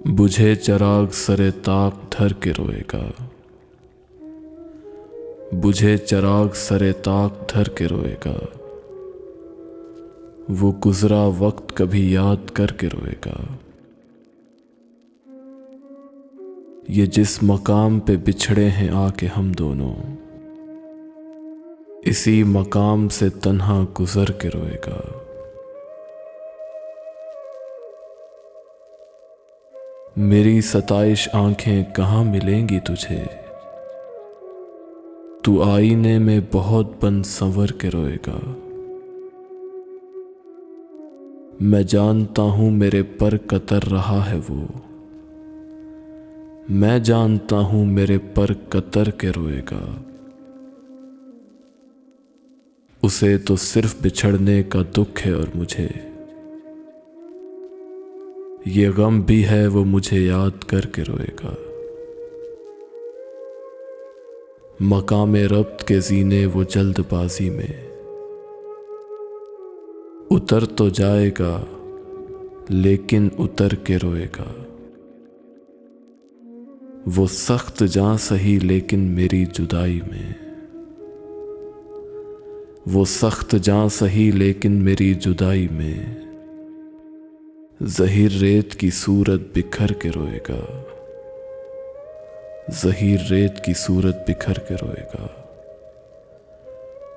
बुझे चराग सरे ताक धर के रोएगा। बुझे चराग सरे ताक धर के रोएगा। वो गुजरा वक्त कभी याद करके रोएगा। ये जिस मकाम पे बिछड़े हैं आके हम दोनों, इसी मकाम से तन्हा गुजर के रोएगा। मेरी सताइश आंखें कहाँ मिलेंगी तुझे, तू आईने में बहुत बन संवर के रोएगा। मैं जानता हूं मेरे पर कतर रहा है वो, मैं जानता हूं मेरे पर कतर के रोएगा। उसे तो सिर्फ बिछड़ने का दुख है और मुझे ये गम भी है, वो मुझे याद करके रोएगा। मकामे रब्त के जीने वो जल्दबाजी में उतर तो जाएगा, लेकिन उतर के रोएगा। वो सख्त जां सही लेकिन मेरी जुदाई में, वो सख्त जां सही लेकिन मेरी जुदाई में ज़हीर रेत की सूरत बिखर के रोएगा। ज़हीर रेत की सूरत बिखर के रोएगा।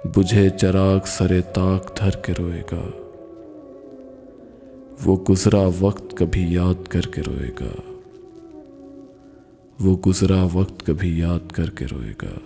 बुझे चराग सरे ताक धर के रोएगा। वो गुजरा वक्त कभी याद करके रोएगा। वो गुजरा वक्त कभी याद करके रोएगा।